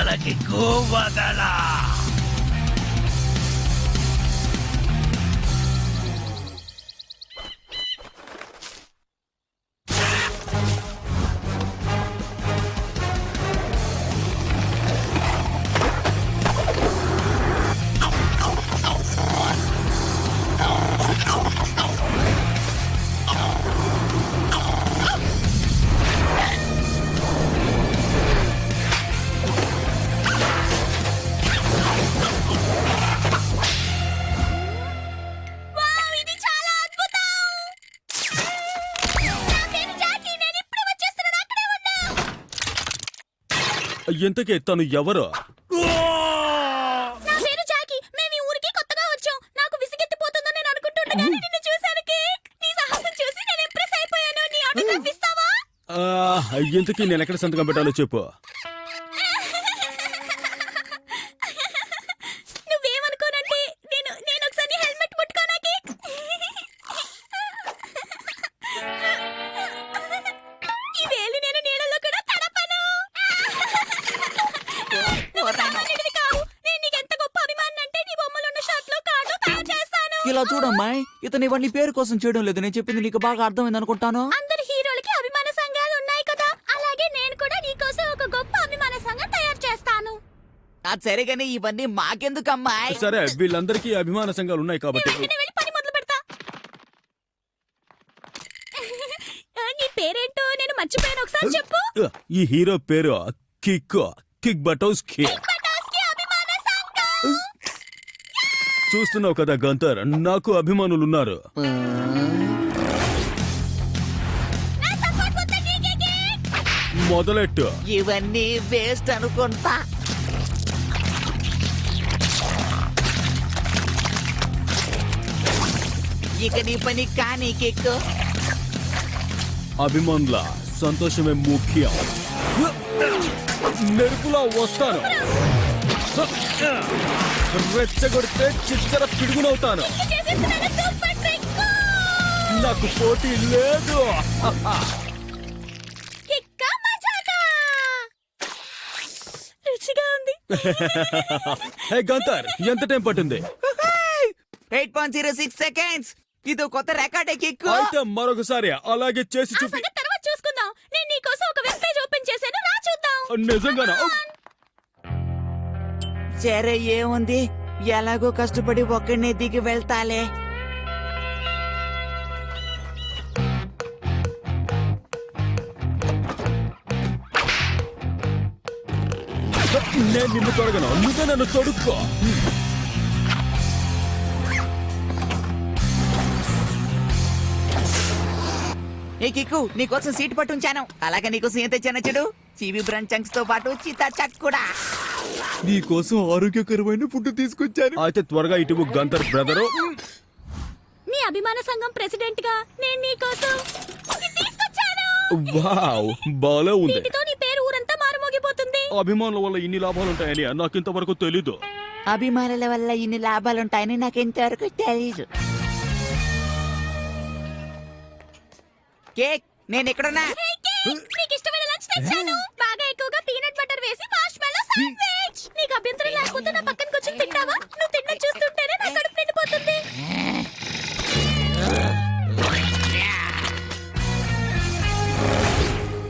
వదలకి వదల. ఇంతకీ తను ఎవరు? నా పేరు జాకీ. మేము ఈ ఊరికి కొత్తగా వచ్చాం. నాకు విసిగెత్తిపోతుందని నేను అనుకుంటుండగానే నిన్ను చూశాను కేక్. నీ సాహసం చూసి నేను ఇంప్రెస్ అయిపోయాను. నీ ఆటోగ్రాఫ్ ఇస్తావా? ఇంతకీ నేను ఎక్కడ సంతకం పెట్టాలో చెప్పు. నువ్వేమనుకోనంటే నేను ఒకసారి హెల్మెట్ ముట్టుకోనా కేక్? ఈ వేలు నేను నీళ్ళలో కూడా తడపను. ఇలా చూడమ్మాయి, ఇతను ఇవన్నీ పేరు కోసం చేయడం లేదు. నేను చెప్పింది నీకు బాగా అర్థమైంది అనుకుంటాను. అందరు హీరోలకి అభిమాన సంఘాలు ఉన్నాయి కదా, అలాగే నేను కూడా నీకోసం ఒక గొప్ప అభిమాన సంఘం తయారు చేస్తాను. అది సరిగానే ఇవన్నీ మాకెందుకు అమ్మాయి? సరే, వీళ్ళందరికీ అభిమాన సంఘాలు ఉన్నాయి కాబట్టి నేను వెళ్ళి పని మొదలు పెడతా. నీ పేరేంటో నేను మర్చిపోయాను, ఒకసారి చెప్పు. ఈ హీరో పేరు కిక్ బటౌస్కీ. పటాస్కి అభిమాన సంఘం. చూస్తున్నావు కదా గంతర్, నాకు అభిమానులున్నారు. నా సపోర్ట్ వద్దా నీకే కేక్? మొదలెట్టు. ఇవన్నీ వేస్ట్ అనుకుంటా. ఇక నీ పని కానీ కిక్కు. అభిమానుల సంతోషమే ముఖ్యం. మెరుపులా వస్తాను, రెచ్చగొడితే చిచ్చర పిడుగునవుతాను. చేసేస్తున్నాను సూపర్ ట్రిక్. నాకు పోటీ లేదు. కిక్కా మజాకా. రుచిగా ఉంది. హే గంతర్, ఎంత టైం పట్టింది? 8.06 సెకండ్స్. ఇది కొత్త రికార్డే కిక్కు. అయితే మరొకసారి అలాగే చేసి ఆ చూపి. సంగతి తర్వాత చూసుకుందాం. నేను నీకోసం ఒక వెబ్ పేజ్ ఓపెన్ చేశాను, రా చూద్దాం. నిజంగానా? సరే, ఏముంది, ఎలాగో కష్టపడి ఒక్కడనే దిగి వెళ్తాలే. నేను నిన్ను తొడగను, నువ్వే నన్ను తొడుక్కో. ఏ కిక్కు, నీకోసం సీట్ పట్టుంచాను. అలాగే నీకోసం ఏం తెచ్చానో చూడు. చివి బ్రాండ్ చంక్స్ తో పాటు చితా చక్ కూడా. నీకోసం ఆరోగ్యకరమైన ఫుడ్ తీసుకొచ్చాను. అయితే త్వరగా ఇటు గంతర్ బ్రదరు. నీ అభిమాన సంఘం ప్రెసిడెంట్ గా నేను నీకోసం ఇది తీసుకొచ్చాను. వావ్, బాలే ఉంది. వీటితో నీ పేరు ఊరంతా మారుమోగిపోతుంది. అభిమానుల వల్ల ఇన్ని లాభాలుంటాయని నాకు ఇంతవరకు తెలీదు. అభిమానుల వల్ల ఇన్ని లాభాలుంటాయని నాకు ఇంతవరకు తెలీదు. కేక్, నేను ఎక్కడున్నా? హే కేక్, నీకు ఇష్టమైన లంచ్ తెచ్చాను. బాగా ఎక్కువగా పీనట్ బటర్ వేసి మార్ష్మెల్లో శాండ్విచ్. నీకు అభ్యంతరం లేకపోతే నా పక్కన కూర్చొని తింటావా? నువ్వు తిన్న చూస్తుంటేనే నా కడుపు నిండిపోతుంది.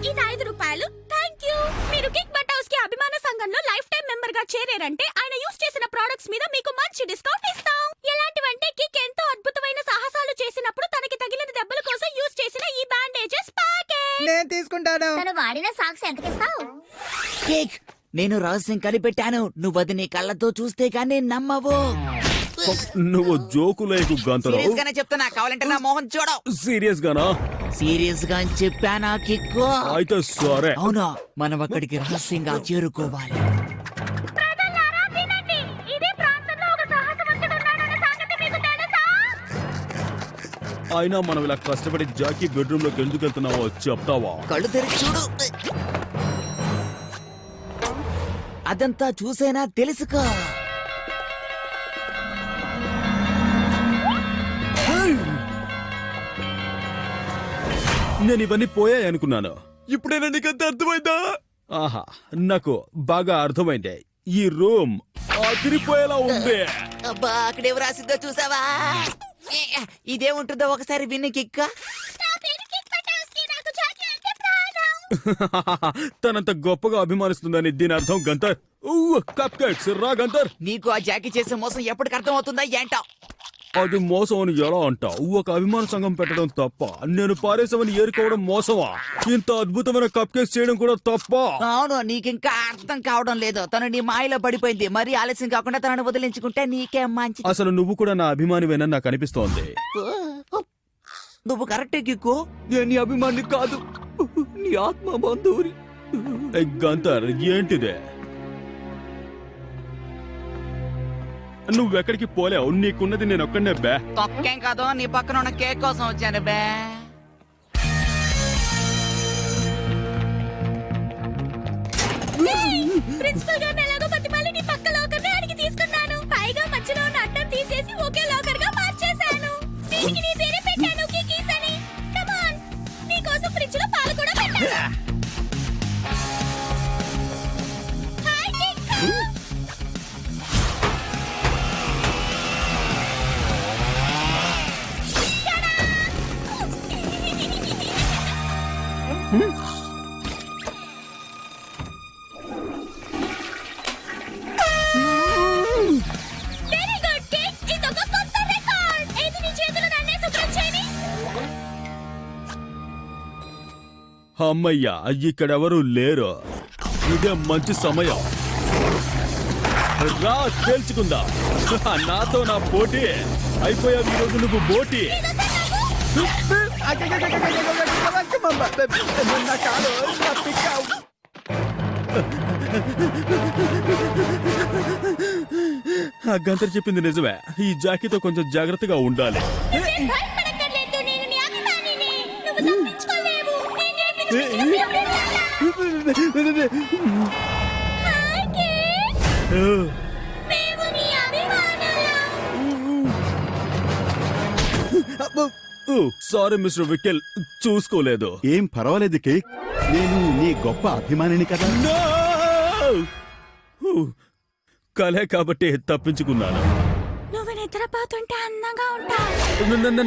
ఇది 5 రూపాయలు. Thank you. మీరు కిక్ బటౌస్కి అభిమాన సంఘంలో లైఫ్ టైం మెంబర్ గా చేరారంటే ఆయన యూస్ చేసిన ప్రొడక్ట్స్ మీద మీకు మంచి డిస్కౌంట్ ఇస్తాం. ఎలాంటివంటే కిక్ ఎంతో అద్భుతమైన సాహసాలు చేసినప్పుడు తనకి తగిలిన దెబ్బల కోసం యూస్ చేసిన ఈ బ్యాండేజెస్ ప్యాకేజ్. నేను తీసుకుంటాను. తను వాడిన సాక్స్ ఎంతకిస్తావు? కేక్, నేను రహస్యం కనిపెట్టాను. నువ్వు అది నీ కళ్ళతో చూస్తే కానీ నమ్మవు. నువ్వు జోకులేకు గంతరు. సీరియస్ గానే చెప్తున్నా, కావాలంటే నా మోహన్ చూడు. సీరియస్ గానా? సీరియస్ గా అని చెప్పానా కిక్కు? అయితే సరే. అవునా, మనం అక్కడికి రహస్యంగా చేరుకోవాలి. ప్రజలారా వినండి. ఇదే ప్రాంతంలో ఒక సాహసవంతుడు ఉన్నాడన్న సంగతి మీకు తెలుసా? అయినా మనం ఇలా కష్టపడి జాకీ బెడ్రూమ్ లోకి ఎందుకు వెళ్తున్నావో చెప్తావా? కళ్ళు తెరిచి చూడు. అదంతా చూసేనా తెలుసుకో. నేను ఇవన్నీ పోయాయి అనుకున్నాను. ఇప్పుడైనా నీకంత అర్థమైందా? ఆహా నాకు బాగా అర్థమైంది. ఈ రూమ్ అదిరిపోయేలా ఉంది. అబ్బా అక్కడేం రాసిందో చూసావా? ఏ, ఇదేముంటుందో ఒకసారి విన్ని కిక్క. నా పేరు కిక్ బటాస్కి, నాకు జాకీ అంటే ప్రాణం. తనంత గొప్పగా అభిమానిస్తుందని దీని అర్థం గంతర్. కప్ కేక్స్ రా గంతర్. నీకు ఆ జాకీ చేసే మోసం ఎప్పటికి అర్థం అవుతుందా ఏంటో? అది మోసం అని ఎలా అంటావు? ఒక అభిమాన సంఘం పెట్టడం తప్ప, నేను పారేసామని ఏరుకోవడం మోసమా? ఇంత అద్భుతమైన కప్ కేక్స్ చేయడం కూడా తప్ప? అవును, నీకింకా అర్థం కావడం లేదు. తను నీ మాయలో పడిపోయింది. మరీ ఆలస్యం కాకుండా తనను వదిలించుకుంటే నీకేం మంచి. అసలు నువ్వు కూడా నా అభిమానివేనని నాకు అనిపిస్తోంది. నువ్వు కరెక్టే కిక్కు. నేను నీ అభిమాని కాదు, నీ ఆత్మ బంధువుని. గంతర్ ఏంటిదే? నువ్వెక్కడికి పోలేవు, నీకున్నది నేను ఒక్కడే బే. తొక్కేం కాదు, నీ పక్కన ఉన్న కేక్ కోసం వచ్చాను బే. ప్రిన్సిపల్ గారిని ఎలాగో బతిమాలి నీ పక్క లాకర్ ని అడిగి తీసుకున్నాను. పైగా మధ్యలో ఉన్న అడ్డం తీసేసి ఒకే లాకర్ గా మార్చేశాను. దీనికి నీ పేరే పెట్టాను, కికీస్ అని. కమ్ ఆన్, నీ కోసం ఫ్రిడ్జ్ లో పాలు కూడా పెట్టాను. Hi kick. Very good kick, ఇదొక కొత్త రికార్డ్. ఏది నీ చేతులు నన్నే శుభ్రం చేయని. అమ్మయ్యా, ఇక్కడెవరూ లేరు. ఇదే మంచి సమయం. రా తేల్చుకుందా. నాతో నా పోటీ అయిపోయావు. ఈ రోజు నువ్వు పోటీ. ఆ గంతర్ చెప్పింది నిజమే. ఈ జాకీతో కొంచెం జాగ్రత్తగా ఉండాలి. భయపడక్కర్లేదు, నేను నీ అభిమానిని. నువ్వు తప్పించుకోలేవు. నేను నేర్పించుకున్న హాయ్ కిక్, మేము నీ అభిమానులం. సారీ మిస్టర్ వికెల్, చూసుకోలేదు. ఏం పర్వాలేదు కేక్, నేను నీ గొప్ప అభిమానిని కదా. No! కలే కాబట్టి తప్పించుకున్నాను. నువ్వు నిద్రపోతుంటే అందంగా ఉంటావు.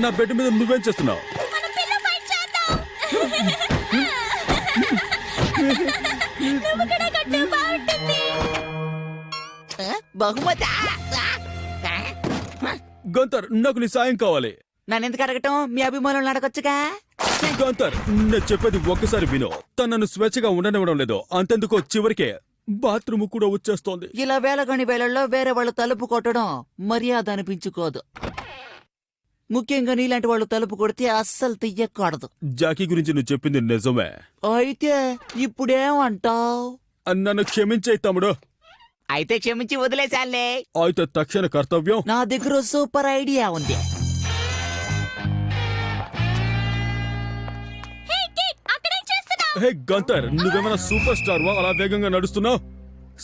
నా బెడ్ మీద నువ్వేం చేస్తున్నావు? మనం పిల్ల ఫైట్ చేద్దాం. నువ్వు కూడా కట్టు, బాగుంటుంది. బహుమతి. గంతర్, నాకు నీ సాయం కావాలి. నన్ను ఎందుకు అడగటం? మీ అభిమానులను అడగొచ్చుగా. గంతర్, నేను చెప్పేది ఒక్కసారి విను. తను నన్ను స్వేచ్ఛగా ఉండనివ్వడం లేదు. అంతెందుకో చివరికే బాత్రూమ్ కూడా వచ్చేస్తోంది. ఇలా వేళగని వేళల్లో వేరే వాళ్ళు తలుపు కొట్టడం మర్యాద అనిపించుకోదు. ముఖ్యంగా నీలాంటి వాళ్ళు తలుపు కొడితే అస్సలు తీయకూడదు. జాకీ గురించి నువ్వు చెప్పింది నిజమే. అయితే ఇప్పుడేమంటావ్? నన్ను క్షమించే తమ్ముడు. అయితే క్షమించి వదిలేశాలే. అయితే తక్షణ కర్తవ్యం. నా దగ్గర సూపర్ ఐడియా ఉంది. హే కిక్, అక్కడేం చేస్తున్నావు? హే గంతర్, నువ్వేమైనా సూపర్ స్టార్ వా అలా వేగంగా నడుస్తున్నావు?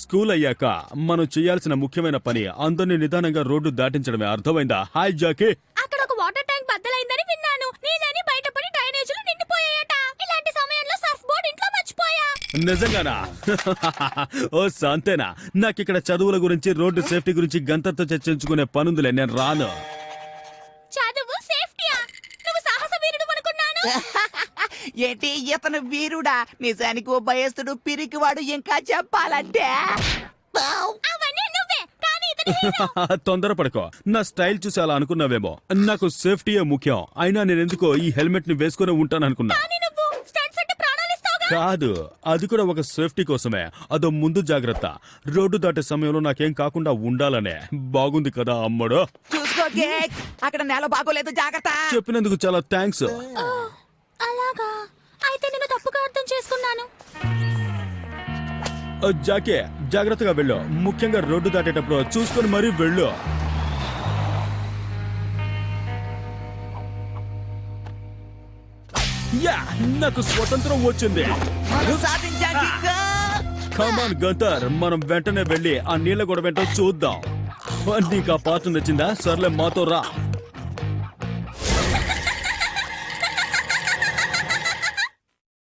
స్కూల్ అయ్యాక మనం చేయాల్సిన ముఖ్యమైన పని అందరినీ నిదానంగా రోడ్డు దాటించడమే. అర్థమైందా? Hi Jackie. అక్కడ ఒక వాటర్ ట్యాంక్ బద్దలైందని విన్నాను. నీళ్ళని బయటపడి డ్రైనేజీలు నిండిపోయాయట. ఇలాంటి సమయంలో సర్ఫ్ బోర్డ్ ఇంట్లో మర్చిపోయా. నిజంగానా? ఓ శాంతేనా. నాకిక్కడ చదువుల గురించి, రోడ్డు సేఫ్టీ గురించి గంతర్తో చర్చించుకునే పనుందిలే. నేను రాను. చదువు సేఫ్టీయా? నువ్వు సాహస వీరుడు అనుకున్నాను. ఏంటి ఇతను వీరుడా? నిజానికి ఓ భయస్తుడు, పిరికివాడు. ఇంకా చెప్పాలంటే అవన్నీ నువ్వే, కానీ ఇతను హీరో. తొందరపడుకో. నా స్టైల్ చూసి అలా అనుకున్నావేమో. నాకు సేఫ్టీయే ముఖ్యం. అయినా నేనెందుకో ఈ హెల్మెట్ ని వేసుకుని ఉంటాననుకున్నా. కానీ నువ్వు స్టంట్స్ అంటే ప్రాణాలు ఇస్తావుగా. కాదు, అది కూడా ఒక సేఫ్టీ కోసమే. అదో ముందు జాగ్రత్త. రోడ్డు దాటే సమయంలో నాకేం కాకుండా ఉండాలనే. బాగుంది కదా అమ్మడు? చూసుకో కేక్, అక్కడ నేల బాగోలేదు, జాగ్రత్త. చెప్పినందుకు చాలా థ్యాంక్స్. అలాగా, అయితే నేను తప్పుగా అర్థం చేసుకున్నాను. జాకే, జాగ్రత్తగా వెళ్ళు. ముఖ్యంగా రోడ్డు దాటేటప్పుడు చూసుకొని మరీ వెళ్ళు. యా, నాకు స్వతంత్రం వచ్చింది. మనం సాధించాం కిక్. కమాన్ గంతర్, మనం వెంటనే వెళ్ళి ఆ నీళ్ళ గొడవ వెంట చూద్దాం. నీకు ఆ పాట నచ్చిందా? సర్లే, మాతో రా.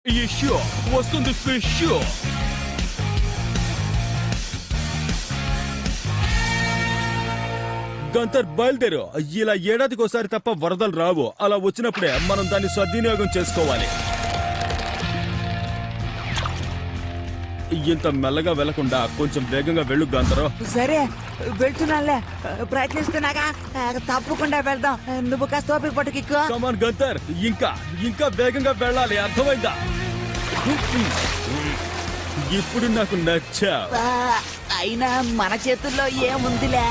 ఈ షో వస్తుంది ఫిష్ షో. గంతర్ బయలుదేరు. ఇలా ఏడాదికోసారి తప్ప వరదలు రావు. అలా వచ్చినప్పుడే మనం దాన్ని సద్వినియోగం చేసుకోవాలి. ఇంత మెల్లగా వెళ్లకుండా కొంచెం వేగంగా వెళ్ళు గంతరు. సరే వెళ్తున్నానులే, ప్రయత్నిస్తున్నాగా. తప్పకుండా వెళ్దాం. నువ్వు కాస్త ఓపిక పట్టు కిక్కు. కమాన్ గంతర్, ఇంకా వేగంగా వెళ్ళాలి, అర్థమైందా? ఇప్పుడు నాకు నచ్చా. అయినా మన చేతుల్లో ఏముందిలే.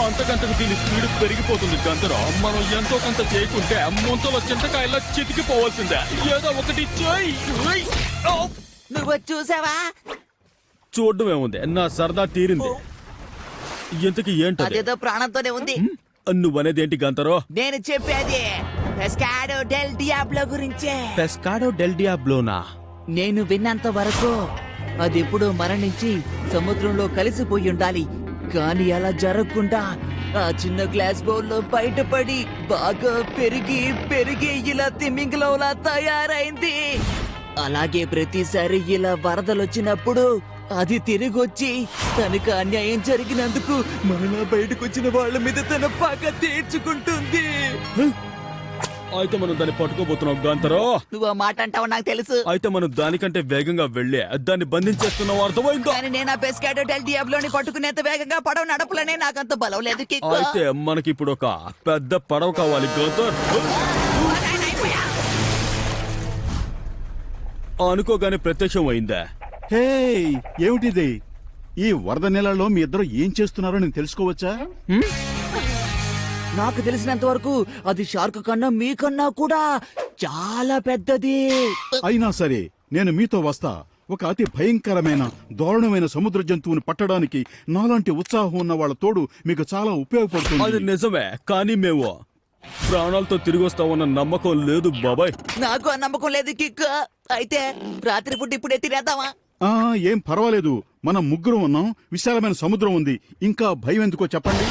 అంతకంతకు దీని స్పీడ్ పెరిగిపోతుంది గంతరు. మనం ఎంతో కొంత చేయకుంటే ముంతలో చింతకాయలా చితికిపోవాల్సిందే. ఏదో ఒకటి చేయి. నువ్వు చూసావా? చూడడం ఏముంది, నా సరదా తీరింది. ఇంతకి ఏంటది? అదేదో ప్రాణంతోనే ఉంది. నువ్వనేది ఏంటి గంతరు? నేను చెప్పేది పెస్కాడో డెల్ డియాబ్లో గురించే. పెస్కాడో డెల్ డియాబ్లోనా? నేను విన్నంత వరకు అది ఎప్పుడో మరణించి సముద్రంలో కలిసిపోయి ఉండాలి. కానీ అలా జరగకుండా ఆ చిన్న గ్లాస్ బౌల్లో బయటపడి బాగా పెరిగి ఇలా తిమింగలంలా తయారైంది. అలాగే ప్రతిసారి ఇలా వరదలొచ్చినప్పుడు అది తిరిగొచ్చి తనకు అన్యాయం జరిగినందుకు మరలా బయటకొచ్చిన వాళ్ళ మీద తన పగ తీర్చుకుంటుంది. అయితే మనం దాన్ని పట్టుకోబోతున్నాం గంతరు. నువ్వు ఆ మాట అంటావు నాకు తెలుసు. అయితే మనం దానికంటే వేగంగా వెళ్ళి దాన్ని బంధించేస్తున్నాం, అర్థమైందా? కానీ నేను ఆ పెస్కాడో డెల్ డియాబ్లోని పట్టుకునేంత వేగంగా పడవ నడపలనే నాకంత బలం లేదు కిక్కు. అయితే మనకి ఇప్పుడు ఒక పెద్ద పడవ కావాలి గంతర్. అనుకోగానే ప్రత్యక్షం అయిందా? హే, ఏమిటిది? ఈ వరద నెలలో మీ ఇద్దరు ఏం చేస్తున్నారో నేను తెలుసుకోవచ్చా? నాకు తెలిసినంత వరకు అది షార్క్ కన్నా మీకన్నా కూడా చాలా పెద్దది. అయినా సరే నేను మీతో వస్తా. ఒక అతి భయంకరమైన దారుణమైన సముద్ర జంతువుని పట్టడానికి నాలాంటి ఉత్సాహం ఉన్న వాళ్ళ తోడు మీకు చాలా అది ఉపయోగపడుతుంది. నిజమే, కానీ మేము ప్రాణాలతో తిరిగి వస్తామన్న నమ్మకం లేదు బాబాయ్. నాకు ఆ నమ్మకం లేదు కిక్. అయితే రాత్రిపూట ఇప్పుడే తినేద్దామా? ఏం పర్వాలేదు, మనం ముగ్గురు ఉన్నాం. విశాలమైన సముద్రం ఉంది. ఇంకా భయం ఎందుకో చెప్పండి.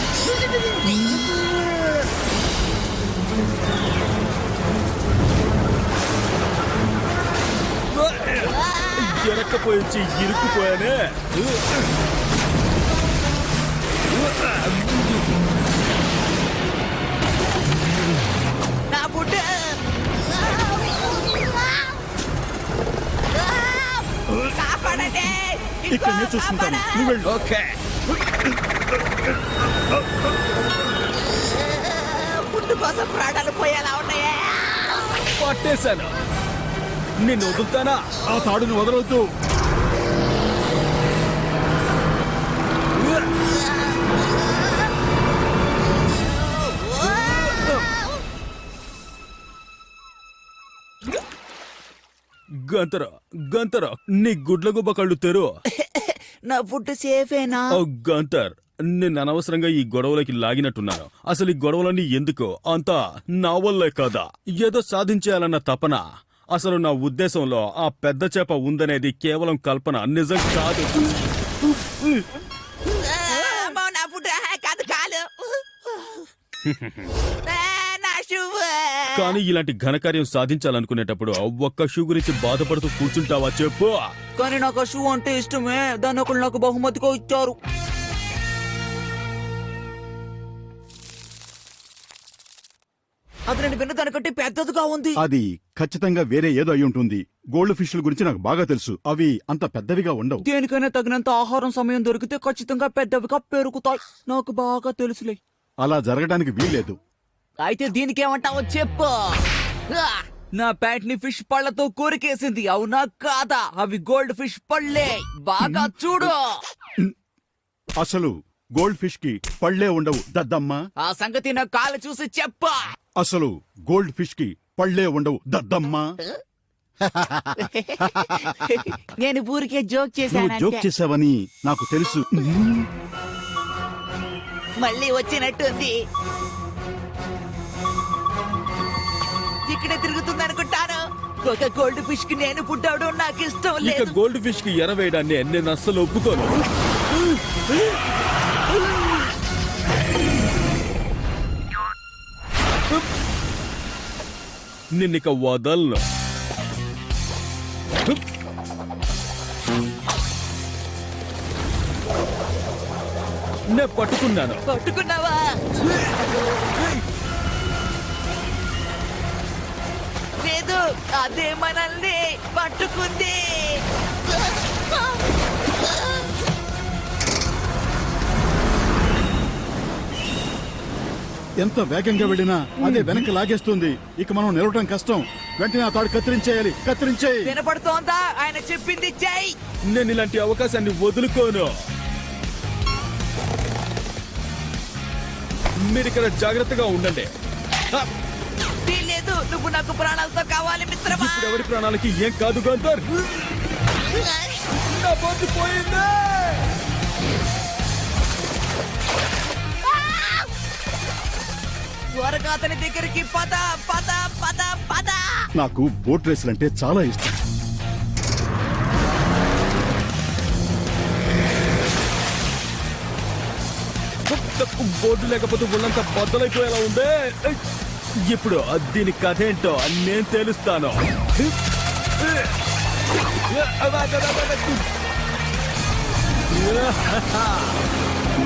ఎరక్కపోయి ఇరుక్కుపోయానే. నా పుట్ట కాపాడండి. ఇక్కడ నేను చూసుకుంటాను, నువ్వు వెళ్ళు. ఓకే, పుట్టు కోసం ప్రాణాలు పోయేలా ఉన్నాయే. పట్టేశాను. నిన్ను వదులుతానా? ఆ తాడును వదలొద్దు. గంతర నీ గుడ్లగుబ్బ కళ్ళు తెరు. నా ఫుడ్ సేఫేనా? ఓ గంతర్, నిన్ను అనవసరంగా ఈ గొడవలకి లాగినట్టున్నాను. అసలు ఈ గొడవలన్నీ ఎందుకు? అంతా నా వల్లే కదా. ఏదో సాధించేయాలన్న తపన. అసలు నా ఉద్దేశంలో ఆ పెద్ద చేప ఉందనేది కేవలం కల్పన, నిజం కాదు. నా ఫుడ్ కాదు కాలు. నా షూ. కానీ ఇలాంటి ఘనకార్యం సాధించాలనుకునేటప్పుడు ఒక్క షూ గురించి బాధపడుతూ కూర్చుంటావా చెప్పు? కానీ నాకు షూ అంటే ఇష్టమే. దాన్ని ఒకళ్ళు నాకు బహుమతిగా ఇచ్చారు. అది నేను విన్న దానికంటే పెద్దదిగా ఉంది. అది ఖచ్చితంగా వేరే ఏదో అయి ఉంటుంది. గోల్డ్ ఫిష్ల గురించి నాకు బాగా తెలుసు. అవి అంత పెద్దవిగా ఉండవు. దేనికైనా తగినంత ఆహారం సమయం దొరికితే ఖచ్చితంగా పెద్దవిగా పెరుగుతాయి. నాకు బాగా తెలుసులే. అలా జరగడానికి వీల్లేదు. అయితే దీనికేమంటావో చెప్పు. నా ప్యాంట్ ని ఫిష్ పళ్ళతో కోరికేసింది, అవునా కాదా? అవి గోల్డ్ ఫిష్ పళ్ళే. బాగా చూడు. అసలు గోల్డ్ ఫిష్ కి పళ్ళే ఉండవు దద్దమ్మ. ఆ సంగతి నా కాలు చూసి చెప్పు. అసలు గోల్డ్ ఫిష్ కి పళ్ళే ఉండవు దద్దమ్మ. నేను ఊరికే జోక్ నువ్వు జోక్ చేశాను. చేసావని నాకు తెలుసు. మళ్ళీ వచ్చినట్టుంది. ఇక్కడే తిరుగుతుంది అనుకుంటాను. ఒక గోల్డ్ ఫిష్ కి నేను పుట్టవడం నాకు ఇష్టం ఇక లేదు. గోల్డ్ ఫిష్ కి ఎరవేయడాన్ని నేను అస్సలు ఒప్పుకోను. నిన్నిక వదలను. నే పట్టుకున్నాను. పట్టుకున్నావా? లేదు, అదే మనల్ని పట్టుకుంది. ఎంత వేగంగా వెళ్ళినా అదే వెనక్కి లాగేస్తుంది. ఇక మనం నిలవటం కష్టం. వెంటనే ఆ తాడు కత్తిరించేయాలి. కత్తిరించేయి. వినపడుతోందా? ఆయన చెప్పింది చెయ్యి. నేను ఇలాంటి అవకాశాన్ని వదులుకోను. మీరిక్కడ జాగ్రత్తగా ఉండండి. లేదు, నువ్వు నాకు ప్రాణాలతో కావాలి మిత్రమా. ఇప్పుడు ఎవరి ప్రాణాలకి ఏం కాదు గంధర్. నా బొద్దు పోయింది. త్వరగా అతని దగ్గరికి పద పద పద పద. నాకు బోట్ రేసులు అంటే చాలా ఇష్టం. బోర్డు లేకపోతే ఒళ్ళంతా బద్దలైపోయేలా ఉందే. ఇప్పుడు దీని కథ ఏంటో నేను తెలుస్తాను.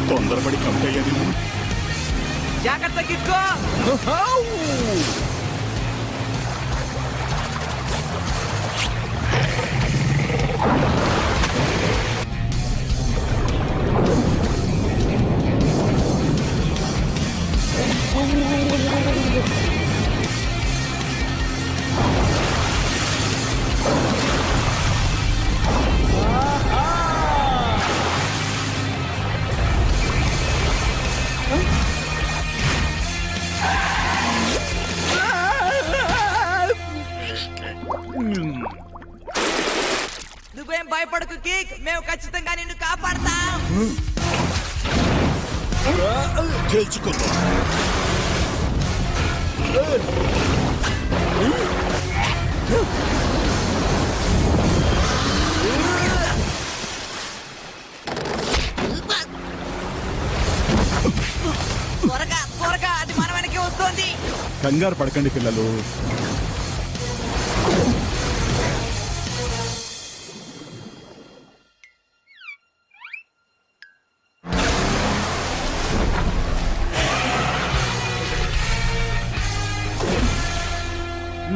తొందరపడి కంపేయాలి. జాగ్రత్త కిక్కో. నువ్వేం భయపడకు కిక్, మేము ఖచ్చితంగా నిన్ను కాపాడతాం. తేల్చుకుందాం. త్వరగా త్వరగా, అది మన వెనక్కి వస్తోంది. కంగారు పడకండి పిల్లలు.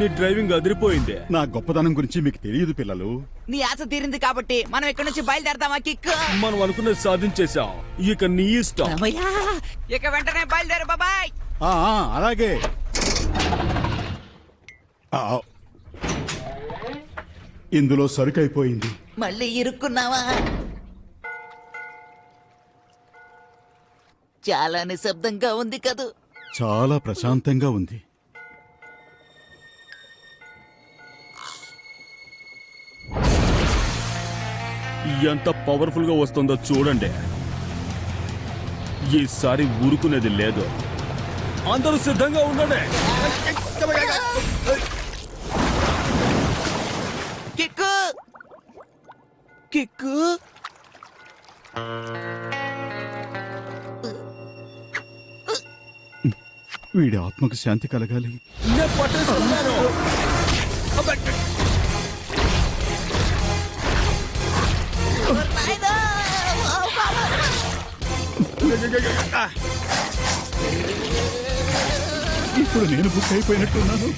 నీ డ్రైవింగ్ అదిరిపోయింది. నా గొప్పదనం గురించి మీకు తెలియదు పిల్లలు. నీ ఆశ తీరింది కాబట్టి మనం ఇక్కడ నుంచి బయలుదేరదామా కిక్? మనం అనుకున్నది సాధించేశాం. ఇక నీ ఇష్టం. అమ్మయ్యా, ఇక వెంటనే బయలుదేరు బాబాయ్. అలాగే. ఇందులో సరుకైపోయింది. మళ్ళీ ఇరుక్కున్నావా? చాలా నిశ్శబ్దంగా ఉంది కదూ. చాలా ప్రశాంతంగా ఉంది. ఎంత పవర్ఫుల్ గా వస్తుందో చూడండి. ఈసారి ఊరుకునేది లేదు. అందరూ సిద్ధంగా ఉండండి. Kick kick. వీడి ఆత్మకు శాంతి కలగాలి. నేను పట్టేస్తున్నాను. నాయనా! ఇప్పుడు నేను బుక్ అయిపోయినట్టున్నాను.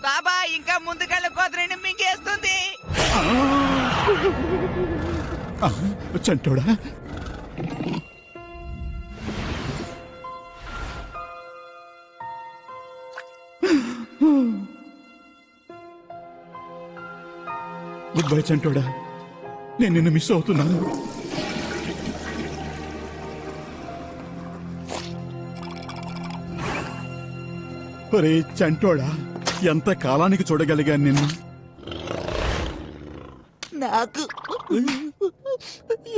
బాబా, ఇంకా ముందుకెళ్ళ కోతని మింగేస్తుంది. చంటోడా, గుడ్ బై చంటోడా. నేను నిన్ను మిస్ అవుతున్నాను. ఒరే చంటోడా, ఎంత కాలానికి చూడగలిగాను నిన్ను. నాకు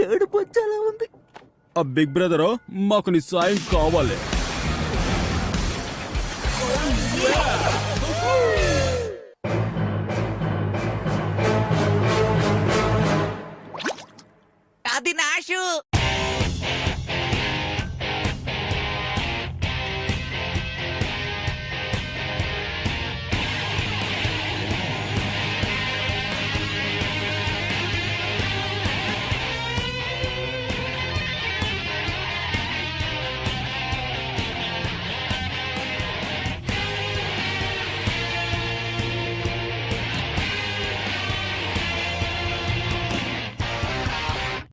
ఏడుపు వచ్చేలా ఉంది. ఆ బిగ్ బ్రదర్, మాకు నీ సాయం కావాలి.